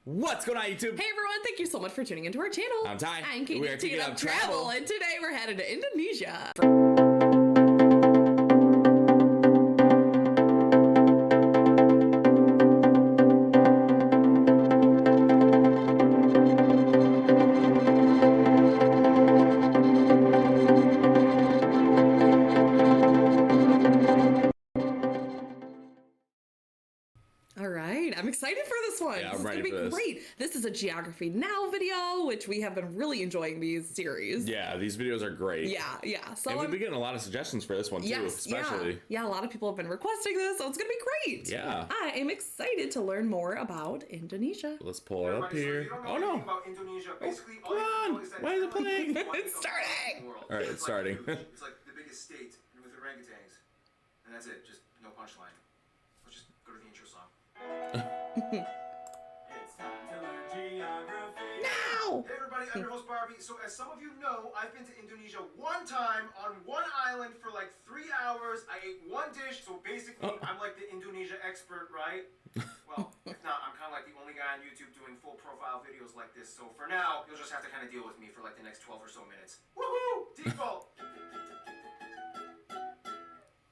What's going on, YouTube? Hey everyone, thank you so much for tuning into our channel. I'm Ty. I'm Katie. We are taking up travel. And today we're headed to Indonesia. I'm excited for this one. Yeah, this is going to be great. This is a Geography Now video, which we have been really enjoying these series. Yeah, these videos are great. Yeah. So and we've been getting a lot of suggestions for this one too, especially. Yeah, a lot of people have been requesting this, so it's going to be great. Yeah. I am excited to learn more about Indonesia. Let's pull it up here. Oh no. About Indonesia, basically, come on. Why is it playing? It's starting. All right, it's starting. It's like the biggest state with orangutans. And that's it. Just no punchline. Let's just go to the intro song. It's time to learn geography. Now! Hey everybody, I'm your host Barbie. So as some of you know, I've been to Indonesia one time on one island for like 3 hours. I ate one dish, so basically I'm like the Indonesia expert, right? Well, if not, I'm kind of like the only guy on YouTube doing full profile videos like this. So for now, you'll just have to kind of deal with me for like the next 12 or so minutes. Woohoo! Default!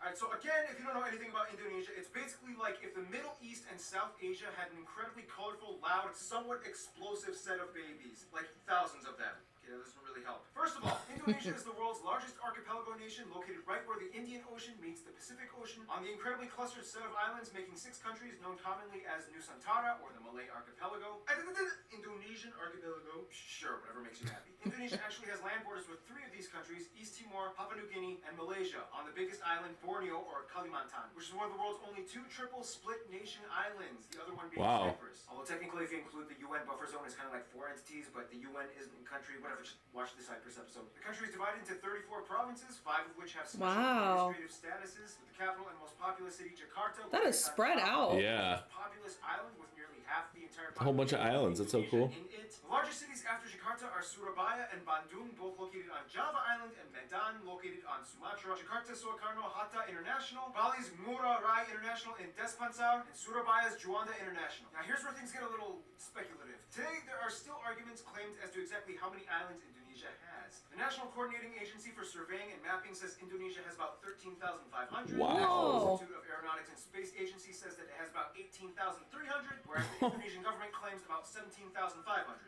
Alright, so again, if you don't know anything about Indonesia, it's basically like if the Middle East and South Asia had an incredibly colorful, loud, somewhat explosive set of babies. Like thousands of them. Okay, that doesn't really help. First of all, Indonesia is the world's largest archipelago nation, located right where the Indian Ocean meets the Pacific Ocean, on the incredibly clustered set of islands, making 6 countries known commonly as Nusantara, or the Malay Archipelago. Indonesian Archipelago. Sure, whatever makes you happy. Indonesia actually has land borders with 3 of these countries, East Timor, Papua New Guinea, and Malaysia, on the biggest island, Borneo, or Kalimantan, which is one of the world's only 2 triple split nation islands, the other one being Cyprus. Although technically, if you include the UN buffer zone, it's kind of like 4 entities, but the UN isn't a country, whatever, just watch the Cyprus episode. The country is divided into 34 provinces, 5 of which have special administrative statuses, with the capital and most populous city, Jakarta. That is spread out. Yeah. The most populous island with nearly half the entire population. A whole bunch of islands, that's so cool. In it. The largest cities after Jakarta are Surabaya and Bandung, both located on Java Island, and Medan, located on Sumatra. Jakarta Soekarno Hatta International, Bali's Ngurah Rai International in Denpasar, and Surabaya's Juanda International. Now here's where things get a little speculative. Today, there are still arguments claimed as to exactly how many islands Indonesia has. The National Coordinating Agency for Surveying and Mapping says Indonesia has about 13,500. Wow. The Institute of Aeronautics and Space Agency says that it has about 18,300, whereas the Indonesian government claims about 17,500.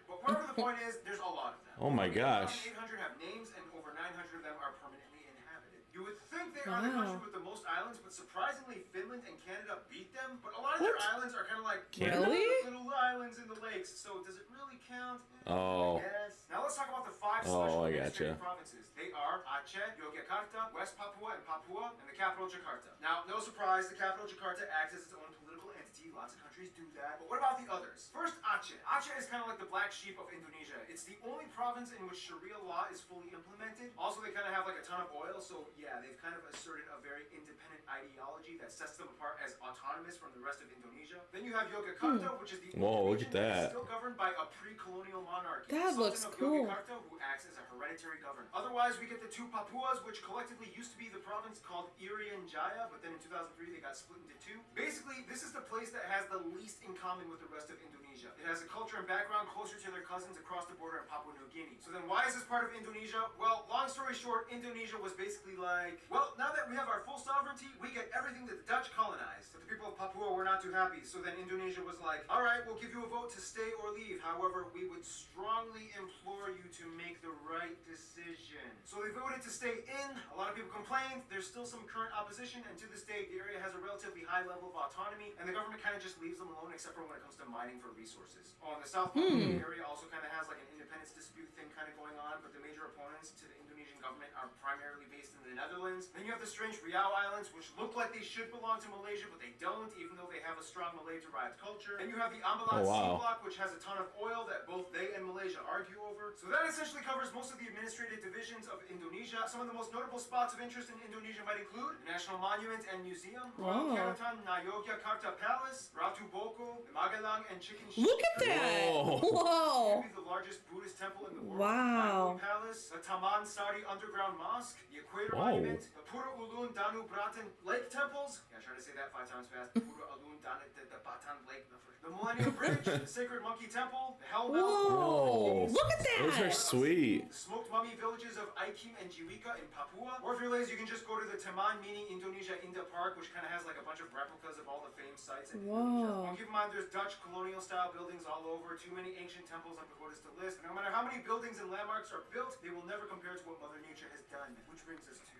But whatever the point is, there's a lot of them. Oh my gosh. 800 have names, and over 900 of them are permanently inhabited. You would think they are the country with the most islands, but surprisingly, Finland and Canada beat them. But a lot of their islands are kind of like little islands in the lakes. So does it really count? Oh. Yes. Now let's talk about the 5 administrative provinces. They are Aceh, Yogyakarta, West Papua, and the capital Jakarta. Now, no surprise, the capital Jakarta acts as its own political entity. Lots of countries do that. But what about the others? First, Aceh. Aceh is kind of like the black sheep of Indonesia. It's the only province in which Sharia law is fully implemented. Also, they kind of have like a ton of oil, so yeah, they've kind of asserted a very independent ideology that sets them apart as autonomous from the rest of Indonesia. Then you have Yogyakarta, which is the only region that is still governed by a pre-colonial monarchy. That looks cool. Yogyakarta, who acts as a hereditary governor. Otherwise, we get the 2 Papuas, which collectively used to be the province called Irian Jaya, but then in 2003 they got split into 2. Basically, this is the place that has the least in common with the rest of Indonesia. It has a culture and background closer to their cousins across the border in Papua New Guinea. So then why is this part of Indonesia? Well, long story short, Indonesia was basically like, well, now that we have our full sovereignty, we get everything that the Dutch colonized. But the people of Papua were not too happy, so then Indonesia was like, alright, we'll give you a vote to stay or leave. However, we would strongly implore you to make the right decision. So they voted to stay in. A lot of people complained. There's still some current opposition, and to this day, the area has a relatively high level of autonomy, and the government kind of just leaves them alone, except for when it comes to mining for resources. Oh, and the South Papua area also kind of has like an independence dispute thing kind of going on, but the major opponents to the Indonesian government are primarily based in the Netherlands. Then you have the strange Riau Islands, which look like they should belong to Malaysia, but they don't, even though they have a strong Malay-derived culture. Then you have the Ambalan Sea Block, which has a ton of oil that both they and Malaysia argue over. So that essentially covers most of the administrative divisions of Indonesia. Some of the most notable spots of interest in Indonesia might include the National Monument and Museum, Royal Keraton Yogyakarta Palace, Ratu Boko, the Magelang and Chicken Sheep. Look at that! Whoa. Whoa! Maybe the largest Buddhist temple in the world. Wow. The Palace, the Taman Sari Underground Mosque, the Equator Whoa. Monument, the Pura Ulun Danu Bratan Lake temples. Yeah, try to say that 5 times fast. Pura Ulun Danu the Batan Lake. The Millennium Bridge, the Sacred Monkey Temple, the Hell Mountain. Whoa! Look at Those are that! sweet. The smoked mummy villages of Aikim and Jiwika in Papua. Or if you're lazy, you can just go to the Taman Mini Indonesia Indah Park, which kind of has like a bunch of replicas of all the famed sites in Indonesia. Whoa. Well, keep in mind, there's Dutch colonial style buildings all over, too many ancient temples and pagodas to list. And no matter how many buildings and landmarks are built, they will never compare to what Mother Nature has done. Which brings us to...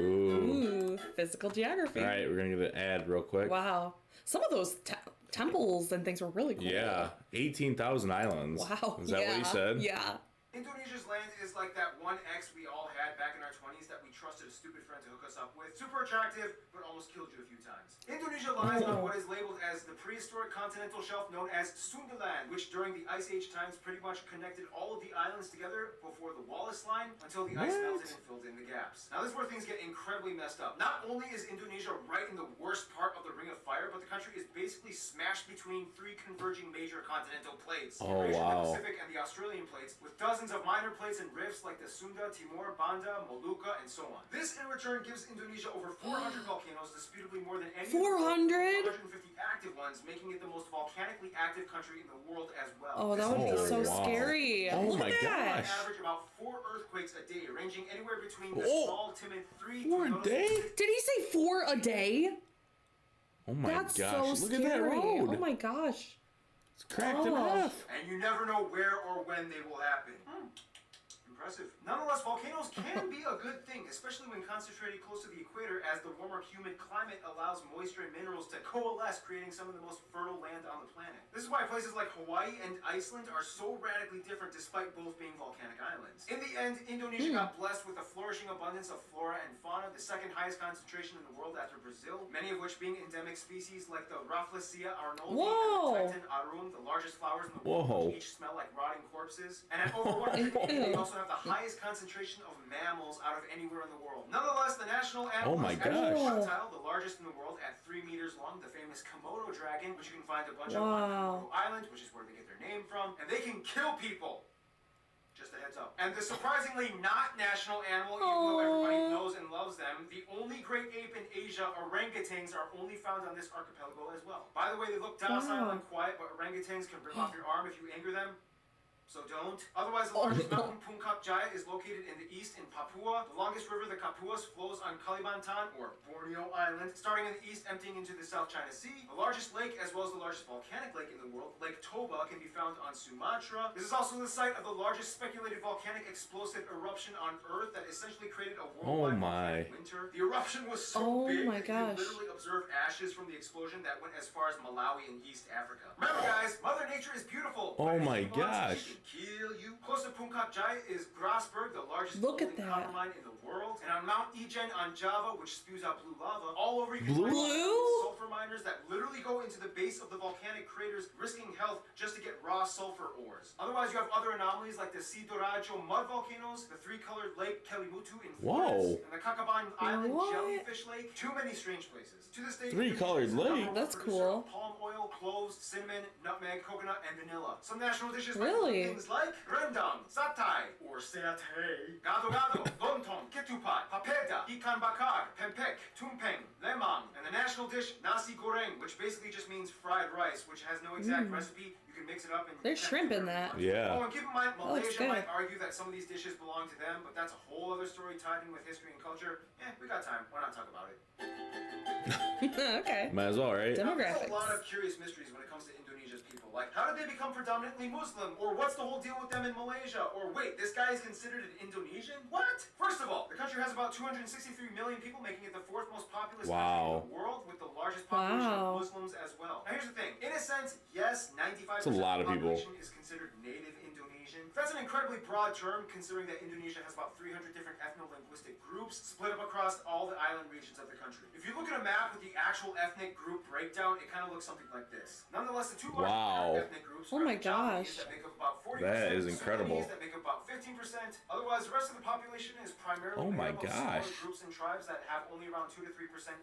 Ooh. Ooh, physical geography. All right, we're gonna get an ad real quick. Wow. Some of those temples and things were really cool. Yeah, 18,000 islands. Wow. Is that yeah. what he said? Yeah. Indonesia's land is like that one ex we all had back in our 20s that we trusted a stupid friend to hook us up with. Super attractive, but almost killed you a few times. Indonesia lies on what is labeled as the prehistoric continental shelf known as Sundaland, which during the Ice Age times pretty much connected all of the islands together before the Wallace Line until the ice melted and filled in the gaps. Now this is where things get incredibly messed up. Not only is Indonesia right in the worst part of the Ring of Fire, but the country is basically smashed between 3 converging major continental plates. Oh, the Eurasian, wow. the Pacific, and the Australian plates, with dozens of minor plates and rifts like the Sunda, Timor, Banda, Molucca, and so on. This in return gives Indonesia over 400 volcanoes, disputably more than any 400? 150 active ones, making it the most volcanically active country in the world as well. Oh, that This would be Oh, so wow. scary. Oh Look my at that. gosh. average about 4 earthquakes a day, ranging anywhere between the Oh. small, timid 3 4 a to day? Did he say 4 a day? Oh my That's gosh! so Look scary. at that road. Oh my gosh. It's cracked in Oh. half. And you never know where or when they will happen. Impressive. Nonetheless, volcanoes can be a good thing, especially when concentrated close to the equator, as the warmer, humid climate allows moisture and minerals to coalesce, creating some of the most fertile land on the planet. This is why places like Hawaii and Iceland are so radically different despite both being volcanic islands. In the end, Indonesia got blessed with a flourishing abundance of flora and fauna, the second highest concentration in the world after Brazil, many of which being endemic species like the Rafflesia arnoldi Whoa. and the Titan arum, the largest flowers in the world, Whoa. which each smell like rotting corpses. And at over 180, they also have the highest concentration of mammals out of anywhere in the world. Nonetheless, the national animal Oh my is actually gosh. reptile, the largest in the world at 3 meters long, the famous Komodo dragon, which you can find a bunch of on Wow. Komodo Island, which is where they get their name from, and they can kill people. Just a heads up. And the surprisingly not national animal, even though everybody knows and loves them, the only great ape in Asia, orangutans, are only found on this archipelago as well. By the way, they look docile Wow. and quiet, but orangutans can rip off your arm if you anger them. So don't. Otherwise, the largest mountain, Puncak Jaya, is located in the east in Papua. The longest river, the Kapuas, flows on Kalimantan, or Borneo Island, starting in the east, emptying into the South China Sea. The largest lake, as well as the largest volcanic lake in the world, Lake Toba, can be found on Sumatra. This is also the site of the largest speculated volcanic explosive eruption on Earth that essentially created a worldwide volcanic winter. The eruption was so Oh big my that you gosh. could literally observe ashes from the explosion that went as far as Malawi in East Africa. Remember, guys, Mother Nature is beautiful. Oh but if my she wants, gosh. she can kill you. Close to Puncak Jaya is Grasberg, the largest Look at gold and that. copper mine in the world. And on Mount Ijen on Java, which spews out blue lava, all over you can Blue? find sulfur miners that literally go into the base of the volcanic craters, risking health just to get raw sulfur ores. Otherwise, you have other anomalies like the Sidorajo mud volcanoes, the 3-colored Lake Kelimutu in Whoa. Flores, and the Kakaban Island What? Jellyfish Lake. Too many strange places. To this day, 3-colored Indonesia is the lake? number one That's producer cool. of palm oil, cloves, cinnamon, nutmeg, coconut, and vanilla. Some national dishes Really? might include things like rendang, satay, or satay, gado-gado, lontong, ketupat, papeda, ikan bakar, pempek, tumpeng, lemang, and the national dish nasi goreng, which basically just means fried rice, which has no exact recipe. You can mix it up and There's shrimp in that. Yeah. Oh, and keep in mind, looks Malaysia good. might argue that some of these dishes belong to them, but that's a whole other story tied in with history and culture. We got time. Why not talk about it? Okay. Might as well, right? Now, there's Demographics. a lot of curious mysteries when it comes to Indonesia's people. Like, how did they become predominantly Muslim? Or what's the whole deal with them in Malaysia? Or wait, this guy is considered an Indonesian? What? First of all, the country has about 263 million people, making it the 4th most populous country Wow. in the world, with the largest population Wow. of Muslims as well. Now here's the thing. In a sense, yes, 95% That's a lot of the people. population is considered native Indonesian. That's an incredibly broad term, considering that Indonesia has about 300 different ethno-linguistic groups split up across all the island regions of the country. If you look at a map with the actual ethnic group breakdown, it kind of looks something like this. Nonetheless, the two largest Wow. ethnic groups Oh are my the Javanese gosh. that make up about 40%. That is incredible. Sudanese that make up about 15%. Otherwise, the rest of the population is primarily Oh my made up of smaller gosh. groups and tribes that have only around 2 to 3%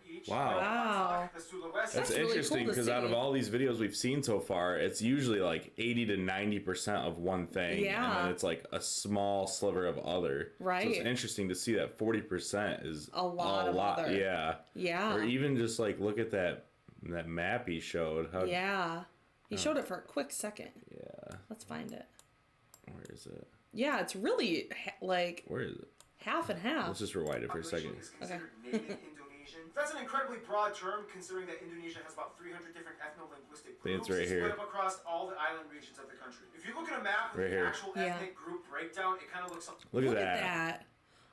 each. Wow. Wow. The Sulawesi. That's really interesting cool to because out of see. all these videos we've seen so far, it's usually like 80 to 90% of one thing. Yeah. And then it's like a small sliver of other. Right. So it's interesting to see that 40% is A lot of other. Yeah. Yeah. Or even just like look at that map he showed. How, Yeah. He showed it for a quick second. Yeah. Let's find it. Where is it? Yeah, it's really like Where is it? half and half. Let's just rewind it for a second. Is considered native Indonesian. That's an incredibly broad term, considering that Indonesia has about 300 different ethno-linguistic I think groups it's right here. split up across all the island regions of the country. If you look at a map with Right the here. actual Yeah. ethnic group breakdown, it kind of looks something. Look at Look that. at that.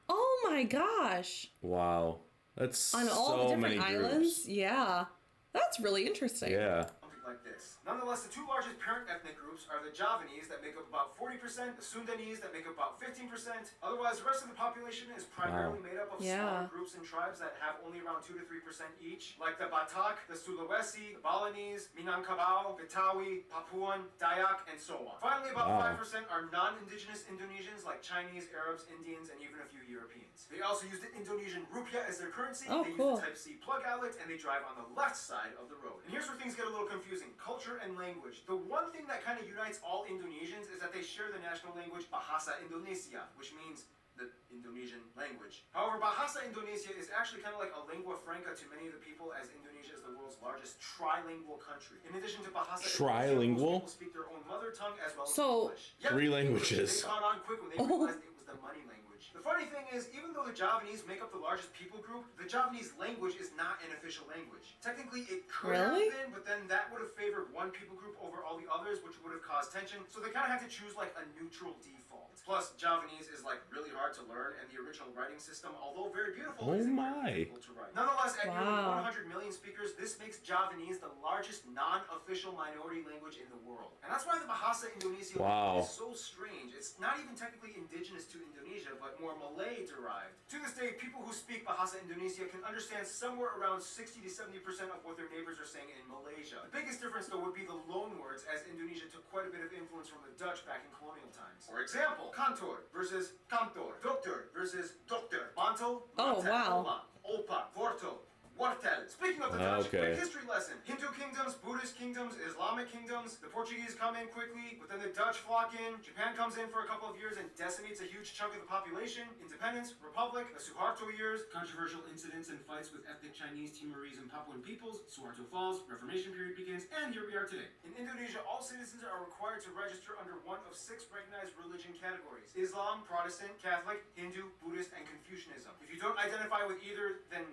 Oh my gosh. Wow. That's On all so the many different groups. islands. Yeah. That's really interesting. Yeah. Like this. Nonetheless, the two largest parent ethnic groups are the Javanese that make up about 40%, the Sundanese that make up about 15%. Otherwise, the rest of the population is primarily made up of smaller groups and tribes that have only around 2 to 3% each, like the Batak, the Sulawesi, the Balinese, Minangkabau, Betawi, Papuan, Dayak, and so on. Finally, about 5% are non-indigenous Indonesians like Chinese, Arabs, Indians, and even a few Europeans. They also use the Indonesian rupiah as their currency. Oh, they cool. use the Type-C plug outlet, and they drive on the left side of the road. And here's where things get a little confusing. Culture and language. The one thing that kind of unites all Indonesians is that they share the national language Bahasa Indonesia, which means the Indonesian language. However, Bahasa Indonesia is actually kind of like a lingua franca to many of the people, as Indonesia is the world's largest trilingual country. In addition to Bahasa Trilingual? Indonesia, most people speak their own mother tongue as well as So- English. Yep, 3 English. languages. They caught on quick when they realized it was the money language. The funny thing is, even though the Javanese make up the largest people group, the Javanese language is not an official language. Technically, it could Really? have been, but then that would have favored one people group over all the others, which would have caused tension. So they kind of had to choose like a neutral default. Plus, Javanese is like really hard to learn, and the original writing system, although very beautiful, Oh isn't my. very difficult to write. Nonetheless, at nearly Wow. 100 million speakers, this makes Javanese the largest non-official minority language in the world. And that's why the Bahasa Indonesia Wow. is so strange. It's not even technically indigenous to Indonesia, but more Malay derived. To this day, people who speak Bahasa Indonesia can understand somewhere around 60 to 70% of what their neighbors are saying in Malaysia. The biggest difference, though, would be the loan words, as Indonesia took quite a bit of influence from the Dutch back in colonial times. For example, kantor versus kantor, doctor versus doctor, mantel, Oh, mantel, wow. oma, opa, wortel, wartel. Speaking of the Dutch, Okay. quick history lesson. Hindu kingdoms, Buddhist kingdoms, Islamic kingdoms. The Portuguese come in quickly, but then the Dutch flock in. Japan comes in for a couple of years and decimates a huge chunk of the population. Independence, Republic, the Suharto years. Controversial incidents and fights with ethnic Chinese, Timorese, and Papuan peoples. Suharto falls, Reformation period begins, and here we are today. In Indonesia, all citizens are required to register under one of 6 recognized religion categories: Islam, Protestant, Catholic, Hindu, Buddhist, and Confucianism. If you don't identify with either, then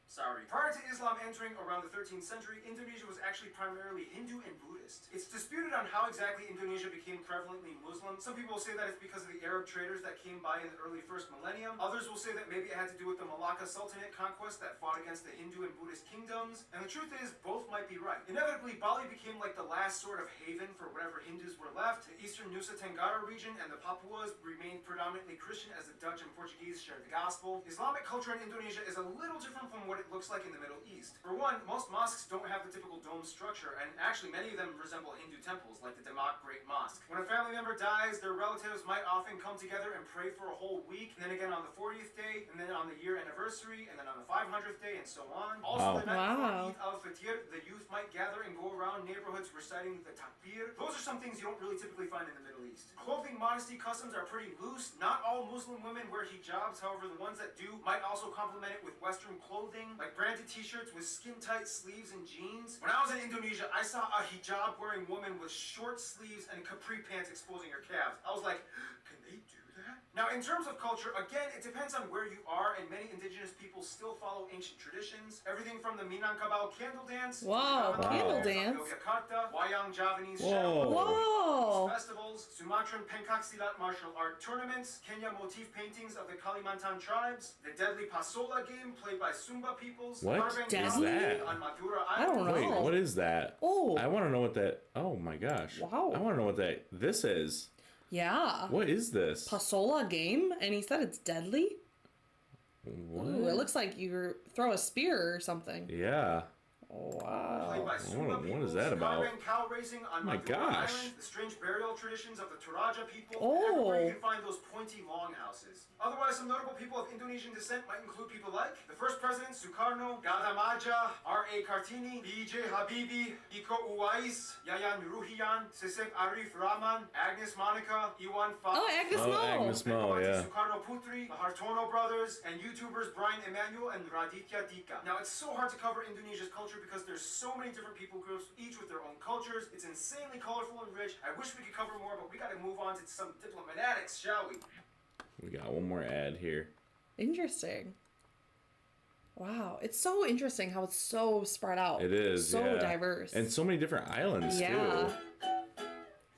sorry. Prior to Islam entering around the 13th century, Indonesia was actually primarily Hindu and Buddhist. It's disputed on how exactly Indonesia became prevalently Muslim. Some people will say that it's because of the Arab traders that came by in the early first millennium. Others will say that maybe it had to do with the Malacca Sultanate conquest that fought against the Hindu and Buddhist kingdoms. And the truth is, both might be right. Inevitably, Bali became like the last sort of haven for whatever Hindus were left. The eastern Nusa Tenggara region and the Papuas remained predominantly Christian, as the Dutch and Portuguese shared the gospel. Islamic culture in Indonesia is a little different from what it looks like in the Middle East. For one, most mosques don't have the typical dome structure, and actually many of them resemble Hindu temples, like the Demak Great Mosque. When a family member dies, their relatives might often come together and pray for a whole week, and then again on the 40th day, and then on the year anniversary, and then on the 500th day, and so on. Also, the night Wow. before Eid al-Fitr, the youth might gather and go around neighborhoods reciting the takbir. Those are some things you don't really typically find in the Middle East. Clothing modesty customs are pretty loose. Not all Muslim women wear hijabs, however, the ones that do might also complement it with Western clothing, like branded t-shirts with skin-tight sleeves and jeans. When I was in Indonesia, I saw a hijab-wearing woman with short sleeves and capri pants exposing her calves. I was like, can they do that? Now, in terms of culture, again, it depends on where you are, and many indigenous people still follow ancient traditions. Everything from the Minangkabau candle dance, Wow, to the candle Gamelan dance. of Yogyakarta, Wayang Javanese Whoa. show, Whoa. festivals, Sumatran pencak silat martial art tournaments, Kenya motif paintings of the Kalimantan tribes, the deadly Pasola game played by Sumba peoples, What Barbang is Deadly? that? on Madura I don't Island. know. Wait, what is that? Oh. I want to know what that. Oh my gosh. Wow. I want to know what this is. Yeah. What is this? Pasola game, and he said it's deadly. What? Ooh, it looks like you throw a spear or something. Yeah. Wow. Played by Sumba What is peoples, that about? Caravan cow racing on My Madura gosh. Island, the strange burial traditions of the Toraja people, Oh. and everywhere you can find those pointy longhouses. Otherwise, some notable people of Indonesian descent might include people like the first president, Sukarno, Gadamaja, R.A. Kartini, B.J. Habibie, Iko Uwais, Yayan Ruhian, Sisek Arif Rahman, Agnes Monica, Iwan Fa. Oh, Agnes Oh, Mo. Agnes Mo, Megawati yeah. Sukarno Putri, the Hartono brothers, and YouTubers Brian Emanuel and Raditya Dika. Now, it's so hard to cover Indonesia's culture because there's so many different people groups, each with their own cultures. It's insanely colorful and rich. I wish we could cover more, but we gotta move on to some diplomatics, shall we? We got one more ad here. Interesting. Wow. It's so interesting how it's so spread out. It is, so yeah. diverse. And so many different islands, Yeah. too.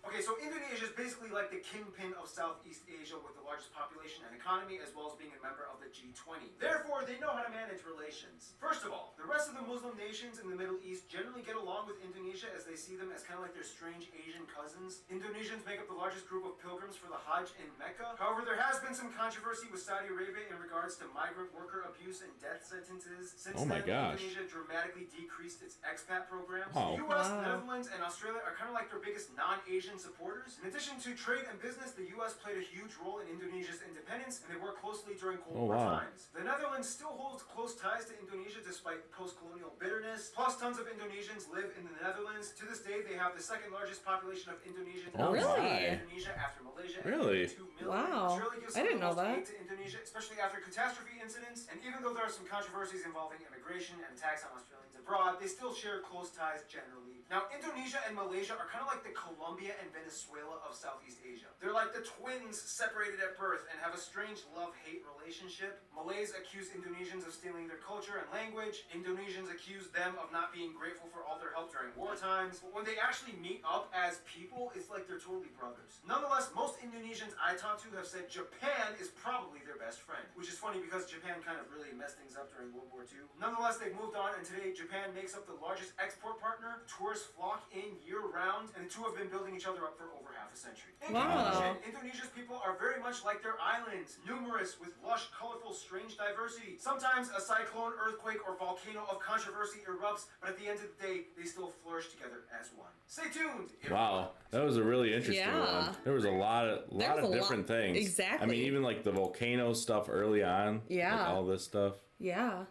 Okay, so Indonesia is basically like the kingpin of Southeast Asia with the largest population and economy, as well as being a member of the G20. Therefore, they know how to manage relations. First of all, the rest of the Muslim nations in the Middle East generally get along with Indonesia as they see them as kind of like their strange Asian cousins. Indonesians make up the largest group of pilgrims for the Hajj in Mecca. However, there has been some controversy with Saudi Arabia in regards to migrant worker abuse and death sentences. Since Oh my then, gosh. Indonesia dramatically decreased its expat programs. Oh. The US, Wow. Netherlands, and Australia are kind of like their biggest non-Asian supporters. In addition to trade and business, the US played a huge role in Indonesia's independence, and they worked closely during Cold War wow. times. The Netherlands still holds close ties to Indonesia despite post-colonial bitterness. Plus, tons of Indonesians live in the Netherlands. To this day, they have the second largest population of Indonesians Oh, Really? in Indonesia after Malaysia. at Really? 2 million. Wow. Australia gives I didn't some of the know most that. aid to Indonesia, especially after catastrophe incidents. And even though there are some controversies involving immigration and attacks on Australians abroad, they still share close ties generally. Now, Indonesia and Malaysia are kind of like the Colombia and Venezuela of Southeast Asia. They're like the twins separated at birth and have a strange love-hate relationship. Malays accuse Indonesians of stealing their culture and language. Indonesians accuse them of not being grateful for all their help during war times. But when they actually meet up as people, it's like they're totally brothers. Nonetheless, most Indonesians I talked to have said Japan is probably their best friend, which is funny because Japan kind of really messed things up during World War II. Nonetheless, they've moved on, and today Japan makes up the largest export partner. Tourists flock in year-round, and the two have been building each other up for over half a century. In Wow. conclusion, Indonesia's people are very much like their islands, numerous with lush, colorful, strange diversity. Sometimes a cyclone, earthquake, or volcano of controversy erupts, but at the end of the day, they still flourish together as one. Stay tuned. Wow, that was a really interesting Yeah. one. There was a lot of There was a lot- different things. exactly. I mean, even like the volcano stuff early on. Yeah. Like all this stuff. Yeah.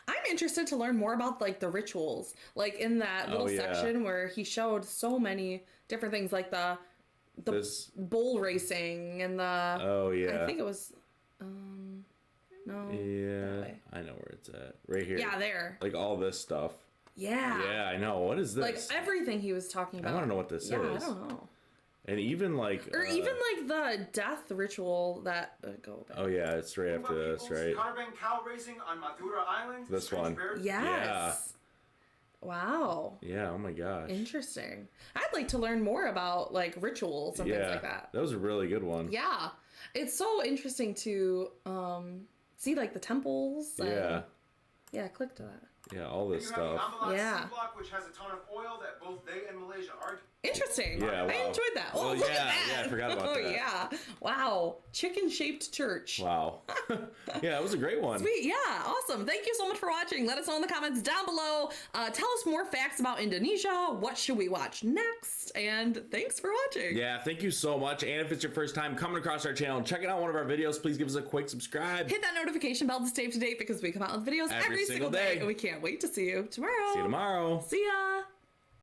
I'm interested to learn more about like the rituals. Like in that little yeah. section where he showed so many different things like the This. bull racing and the Oh yeah. I think it was no. Yeah. way. I know where it's at. Right here. Yeah, there. Like all this stuff. Yeah. Yeah, I know. What is Like this? everything he was talking about. I want to know what this Yeah, is. I don't know. And even like. Or even like the death ritual that go back. Oh yeah, it's right after this, right? Caravan cow racing on Madura Island. This Strange one. bear- Yes. Wow. Yeah. Oh my gosh. Interesting. I'd like to learn more about like rituals and things Yeah. like that. That was a really good one. Yeah. It's so interesting to see like the temples. And, Yeah. Yeah, click to that. Yeah. All Then this you have the stuff. Ambalat Yeah. Sea Block, which has a ton of oil that both they and Malaysia are. Interesting. Yeah, I wow. enjoyed that. Oh, Well, look yeah, at that. yeah, I forgot about Oh, that. yeah. Wow. Chicken-shaped church. Wow. Yeah, it was a great one. Sweet. Yeah. Awesome. Thank you so much for watching. Let us know in the comments down below. Tell us more facts about Indonesia. What should we watch next? And thanks for watching. Yeah, thank you so much. And if it's your first time coming across our channel and checking out one of our videos, please give us a quick subscribe. Hit that notification bell to stay up to date because we come out with videos Every every single single day. day. And we can't wait to see you tomorrow. See you tomorrow. See ya.